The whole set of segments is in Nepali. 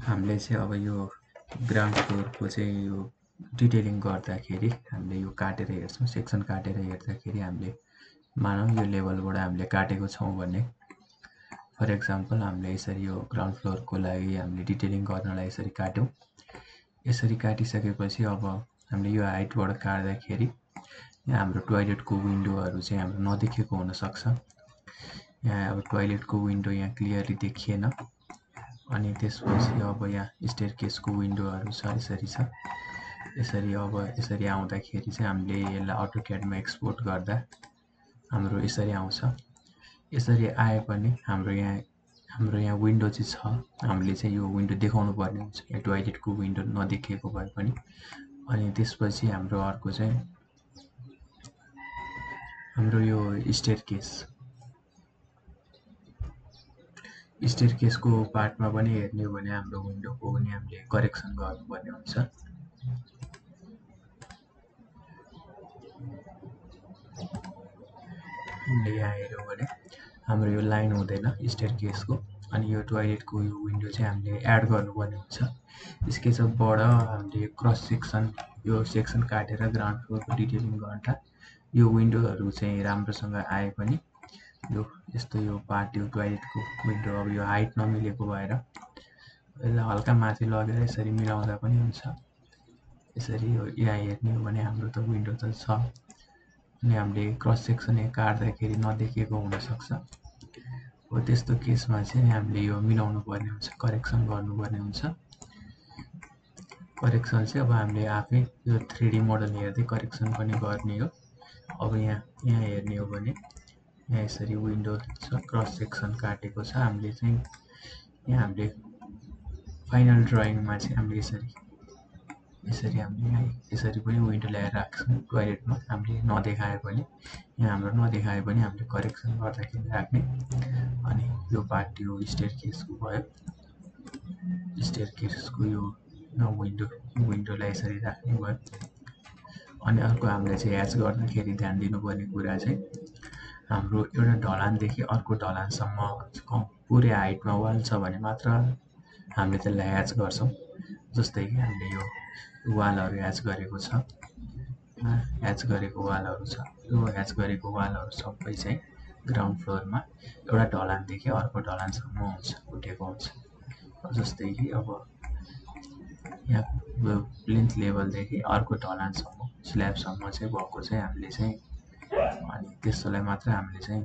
हामीले चाहिँ अब यो ग्राउन्ड फ्लोरको चाहिँ यो डिटेलिङ गर्दाखेरि हामीले यो काटेर हेर्छौँ। सेक्सन काटेर हेर्दाखेरि हामीले मानौँ यो लेभलबाट हामीले काटेको छौँ भने फर एक्जाम्पल हामीले यसरी यो ग्राउन्ड फ्लोरको लागि हामीले डिटेलिङ गर्नलाई यसरी काट्यौँ। यसरी काटिसकेपछि अब हामीले यो हाइटबाट काट्दाखेरि यहाँ हाम्रो टोयलेटको विन्डोहरू चाहिँ हाम्रो नदेखेको हुनसक्छ। यहाँ अब टोयलेटको विन्डो यहाँ क्लियरली देखिएन। अनि त्यसपछि अब यहाँ स्टेयरकेसको विन्डोहरू छ, यसरी छ। यसरी आउँदाखेरि चाहिँ हामीले यसलाई अटोक्याडमा एक्सपोर्ट गर्दा हाम्रो यसरी आउँछ। यसरी आए पनि हाम्रो यहाँ विन्डो चाहिँ छ। हामीले चाहिँ यो विन्डो देखाउनु पर्ने हुन्छ, यहाँ टोयलेटको विन्डो नदेखिएको भए पनि। अनि त्यसपछि हाम्रो अर्को चाहिँ हाम्रो यो स्टेयरकेसको पार्टमा पनि हेर्ने हो भने हाम्रो विन्डोको पनि हामीले करेक्सन गर्नुपर्ने हुन्छ। हामीले यहाँ हेऱ्यौँ भने हाम्रो यो लाइन हुँदैन स्टेयरकेसको, अनि यो टोयलेटको यो विन्डो चाहिँ हामीले एड गर्नुपर्ने हुन्छ। स्केचअपबाट हामीले क्रस सेक्सन यो सेक्सन काटेर ग्राउन्ड फ्लोरको डिटेलिङ गर्दा यो विन्डोहरू चाहिँ राम्रोसँग आए पनि यो यस्तो यो पार्ट यो टोयलेटको विन्डो अब यो हाइट नमिलेको भएर यसलाई हल्का माथि लगेर यसरी मिलाउँदा पनि हुन्छ। यसरी यो यहाँ हेर्ने हो भने हाम्रो त विन्डो त छ, अनि हामीले क्रस सेक्सन यहाँ काट्दाखेरि नदेखिएको हुनसक्छ। हो त्यस्तो केसमा चाहिँ हामीले यो मिलाउनु पर्ने हुन्छ, करेक्सन गर्नुपर्ने हुन्छ। करेक्सन चाहिँ अब हामीले आफै यो 3D मोडल हेर्दै करेक्सन पनि गर्ने हो। अब यहाँ हेर्ने हो भने यहाँ यसरी विन्डो छ, क्रस सेक्सन काटेको छ। हामीले चाहिँ यहाँ हामीले फाइनल ड्रइङमा चाहिँ हामीले यसरी हामीले यहाँ यसरी पनि विन्डो ल्याएर राख्छौँ टोयलेटमा। हामीले नदेखाए पनि यहाँ हाम्रो नदेखाए पनि हामीले करेक्सन गर्दाखेरि राख्ने। अनि यो पार्ट यो स्टेयरकेसको भयो, स्टेयरकेसको यो विन्डोलाई यसरी राख्ने भयो। अनि अर्को हामीले चाहिँ ह्याच गर्दाखेरि ध्यान दिनुपर्ने कुरा चाहिँ हाम्रो एउटा ढलानदेखि अर्को ढलानसम्म पुरै हाइटमा वाल छ भने मात्र हामीले त्यसलाई ह्याच गर्छौँ। जस्तै कि हामीले यो वालहरू ह्याच गरेको छ, ह्याच गरेको वालहरू छ। यो ह्याच गरेको वालहरू सबै चाहिँ ग्राउन्ड फ्लोरमा एउटा ढलानदेखि अर्को ढलानसम्म हुन्छ, उठेको हुन्छ। जस्तै कि अब यहाँ प्लिन्थ लेभलदेखि अर्को ढलानसम्म स्ल्याबसम्म चाहिँ भएको चाहिँ हामीले चाहिँ अनि त्यस्तोलाई मात्र हामीले चाहिँ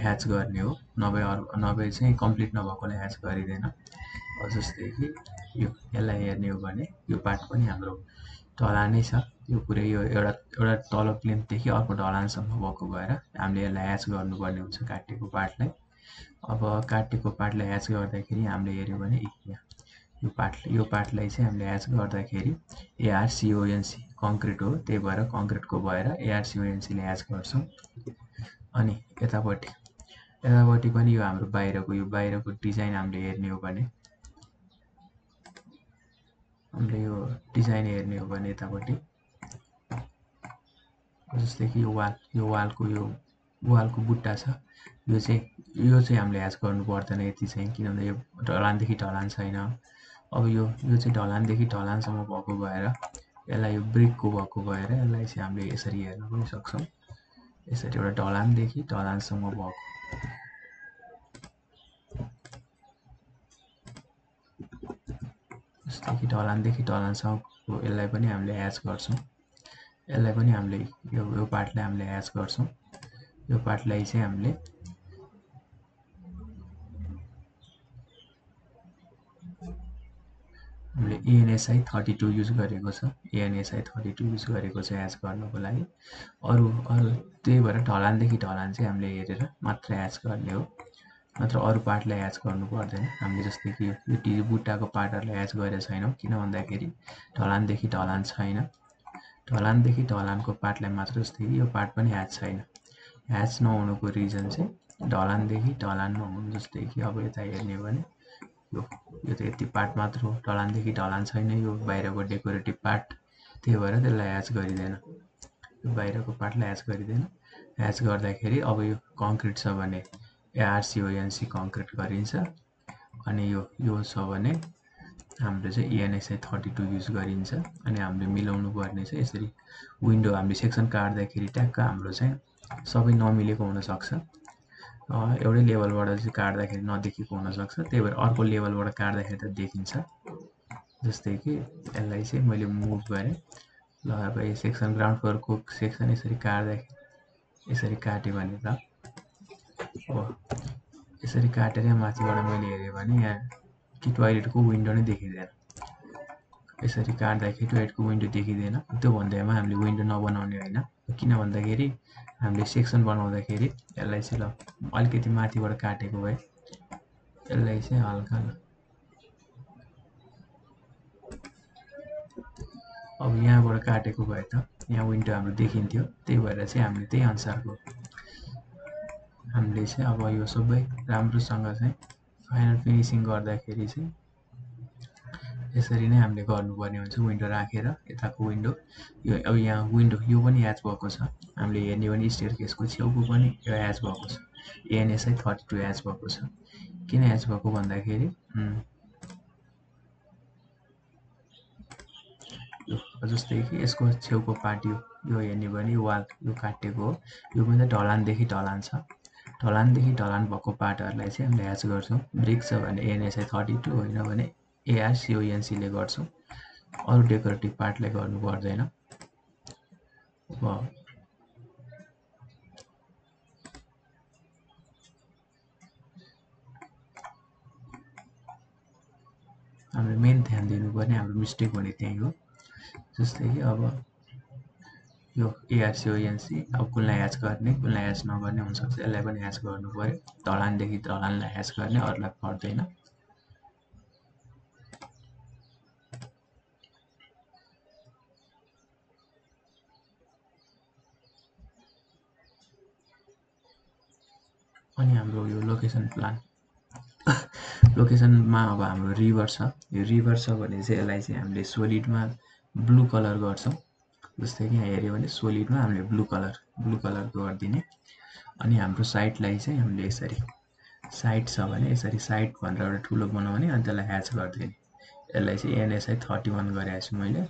ह्याच गर्ने हो, नभए चाहिँ कम्प्लिट नभएकोलाई ह्याच गरिँदैन। जस्तै कि यसलाई हेर्ने हो भने यो पार्ट पनि हाम्रो ढलानै छ। यो पुरै यो एउटा तल प्लिन्थदेखि अर्को ढलानसम्म भएको भएर हामीले यसलाई ह्याच गर्नुपर्ने हुन्छ काटेको पार्टलाई। अब काटेको पार्टलाई ह्याच गर्दाखेरि हामीले हेऱ्यौँ भने यो पार्टलाई चाहिँ हामीले ह्याच गर्दाखेरि ARCONC कङ्क्रिट हो, त्यही भएर कङ्क्रिटको भएर ARCONCले ह्याच गर्छौँ। अनि यतापट्टि पनि यो हाम्रो बाहिरको डिजाइन हामीले हेर्ने हो भने यतापट्टि जस्तै कि यो वालको बुट्टा छ, यो चाहिँ हामीले ह्याच गर्नु पर्दैन यति चाहिँ, किनभने यो ढलानदेखि ढलान छैन। अब यो चाहिँ ढलानदेखि ढलानसम्म भएको भएर यसलाई यो ब्रिकको भएको भएर यसलाई चाहिँ हामीले यसरी हेर्न पनि सक्छौँ। यसरी एउटा ढलानदेखि ढलानसम्म भएको जस्तै कि ढलानदेखि ढलानसम्म यसलाई पनि हामीले ह्याच गर्छौँ। यसलाई पनि हामीले यो पार्टलाई हामीले ह्याच गर्छौँ। यो पार्टलाई चाहिँ हामीले ANSI 32 युज गरेको छ, ANSI 32 युज गरेको छ ह्याच गर्नको लागि। अरू त्यही भएर ढलानदेखि ढलान चाहिँ हामीले हेरेर मात्र ह्याच गर्ने हो, नत्र अरू पार्टलाई ह्याच गर्नु पर्दैन। हामीले जस्तै कि यो बुट्टाको पार्टहरूलाई ह्याच गरेको छैनौँ, किन भन्दाखेरि ढलानदेखि ढलान छैन। ढलानदेखि ढलानको पार्टलाई मात्र, जस्तै कि यो पार्ट पनि ह्याच छैन। ह्याच नहुनुको रिजन चाहिँ ढलानदेखि ढलान नहुनु। जस्तै कि अब यता हेर्ने भने यो त यति पार्ट मात्र हो, ढलानदेखि ढलान छैन, यो बाहिरको डेकोरेटिभ पार्ट, त्यही भएर त्यसलाई ह्याच गरिँदैन। यो बाहिरको पार्टलाई ह्याच गरिँदैन। ह्याच गर्दाखेरि अब यो कङ्क्रिट छ भने ARCONC कङ्क्रिट गरिन्छ। अनि यो छ भने हाम्रो चाहिँ ANSI 32 युज गरिन्छ। अनि हामीले मिलाउनु पर्ने चाहिँ यसरी विन्डो हामीले सेक्सन काट्दाखेरि ट्याक्क हाम्रो चाहिँ सबै नमिलेको हुनसक्छ। एउटै लेभलबाट चाहिँ काट्दाखेरि नदेखिएको हुनसक्छ, त्यही भएर अर्को लेभलबाट काट्दाखेरि त देखिन्छ। जस्तै कि यसलाई चाहिँ मैले मुभ गरेँ, ल अब यो सेक्सन ग्राउन्ड फ्लोरको सेक्सन यसरी काट्दाखेरि यसरी काटेँ भने त अब यसरी काटेर माथिबाट मैले हेरेँ भने यहाँ कि टोयलेटको विन्डो नै देखिँदैन। यसरी काट्दाखेरि टोयलेटको विन्डो देखिँदैन। त्यो भन्दैमा हामीले विन्डो नबनाउने होइन, किन भन्दाखेरि हामीले सेक्सन बनाउँदाखेरि यसलाई चाहिँ ल अलिकति माथिबाट काटेको भए यसलाई चाहिँ हल्का अब यहाँबाट काटेको भए त यहाँ विन्डो हाम्रो देखिन्थ्यो। त्यही भएर चाहिँ हामीले त्यही अनुसारको हामीले चाहिँ अब यो सबै राम्रोसँग चाहिँ फाइनल फिनिसिङ गर्दाखेरि चाहिँ यसरी नै हामीले गर्नुपर्ने हुन्छ। विन्डो राखेर यताको विन्डो यो अब यहाँ विन्डो यो पनि ह्याच भएको छ। हामीले हेर्ने भने स्टेयरकेसको छेउको पनि यो ह्याच भएको छ। ANSI 32 ह्याच भएको छ। किन ह्याच भएको भन्दाखेरि जस्तै कि यसको छेउको पार्ट यो हेर्ने भने यो वाल यो काटिएको हो। यो पनि ढलानदेखि ढलान छ। ढलानदेखि ढलान भएको पार्टहरूलाई चाहिँ हामीले ह्याच गर्छौँ। ब्रिक छ भने ANSI 32, होइन भने ARCONC ले गर्छौँ। अरू डेकोरेटिभ पार्टले गर्नु पर्दैन। अब हामीले मेन ध्यान दिनुपर्ने हाम्रो मिस्टेक भने त्यही हो। जस्तै कि अब यो ARCONC अब कुनलाई ह्याच गर्ने कुनलाई ह्याच नगर्ने हुनसक्छ। यसलाई पनि ह्याच गर्नु पर्यो। ढलानदेखि ढलानलाई ह्याच गर्ने, अरूलाई पर्दैन। अनि हाम्रो यो लोकेसन प्लान लोकेसनमा अब हाम्रो रिभर छ। यो रिभर छ भने चाहिँ यसलाई चाहिँ हामीले सोलिडमा ब्लू कलर गर्छौँ। जस्तै कि यहाँ हेऱ्यो भने सोलिडमा हामीले ब्लू कलर गरिदिने। अनि हाम्रो साइडलाई चाहिँ हामीले यसरी साइड छ भने यसरी साइड भनेर एउटा ठुलो बनाउने अनि त्यसलाई ह्याच गरिदिने। यसलाई चाहिँ ANSI 31 गरेको छु मैले।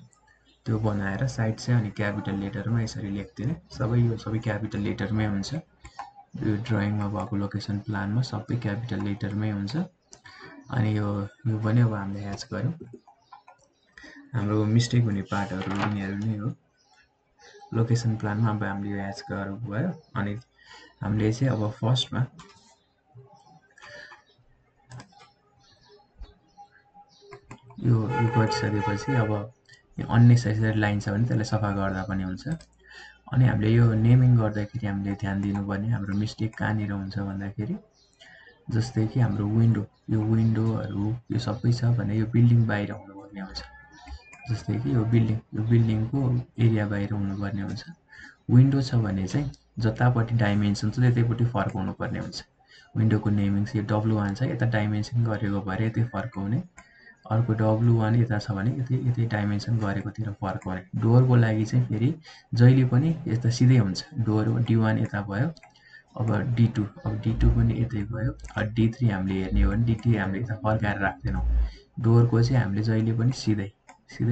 त्यो बनाएर साइड चाहिँ अनि क्यापिटल लेटरमा यसरी लेखिदिने। सबै क्यापिटल लेटरमै हुन्छ। यो ड्रइङमा भएको लोकेसन प्लानमा सबै क्यापिटल लेटरमै हुन्छ। अनि यो पनि अब हामीले ह्याच गऱ्यौँ। हाम्रो मिस्टेक हुने पार्टहरू यिनीहरू नै हो। लोकेसन प्लानमा अब हामीले यो ह्याच गर्नुभयो। अनि हामीले चाहिँ अब फर्स्टमा यो गरिसकेपछि अब अननेसेसरी लाइन छ भने त्यसलाई सफा गर्दा पनि हुन्छ। अनि हामीले यो नेमिङ गर्दाखेरि हामीले ध्यान दिनुपर्ने हाम्रो मिस्टेक कहाँनिर हुन्छ भन्दाखेरि जस्तै कि हाम्रो विन्डोहरू यो सबै छ भने यो बिल्डिङ बाहिर हुनुपर्ने हुन्छ। जस्तै कि यो बिल्डिङको एरिया बाहिर हुनुपर्ने हुन्छ। विन्डो छ भने चाहिँ जतापट्टि डाइमेन्सन छ त्यतैपट्टि फर्काउनुपर्ने हुन्छ। विन्डोको नेमिङ चाहिँ यो W1 छ, यता डाइमेन्सन गरेको भएर यतै फर्काउने। अर्को W1 यता छ भने यतै डाइमेन्सन गरेकोतिर फर्काउने। डोरको लागि चाहिँ फेरि जहिले पनि यता सिधै हुन्छ। डोर D1 यता भयो, अब D2 पनि यतै भयो। D3 हामीले हेर्ने हो भने D3 हामीले यता फर्काएर राख्दैनौँ। डोरको चाहिँ हामीले जहिले पनि सिधै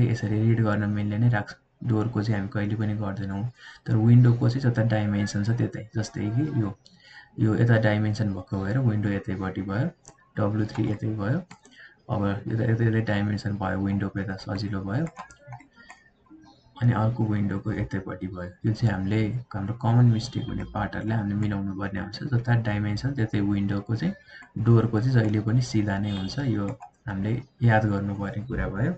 यसरी रिड गर्न मिल्ने नै राख्छौँ। डोरको चाहिँ हामी कहिले पनि गर्दैनौँ। तर विन्डोको चाहिँ जता डाइमेन्सन छ त्यतै। जस्तै कि यो यता डाइमेन्सन भएको भएर विन्डो यतैपट्टि भयो, W3 यतै भयो। अब यतै डाइमेन्सन भयो, विन्डोको यता सजिलो भयो। अनि अर्को विन्डोको यतैपट्टि भयो। यो चाहिँ हामीले हाम्रो कमन मिस्टेक हुने पार्टहरूलाई हामीले मिलाउनु पर्ने हुन्छ। जता डाइमेन्सन त्यतै विन्डोको चाहिँ डोरको चाहिँ जहिले पनि सिधा नै हुन्छ। यो हामीले याद गर्नुपर्ने कुरा भयो।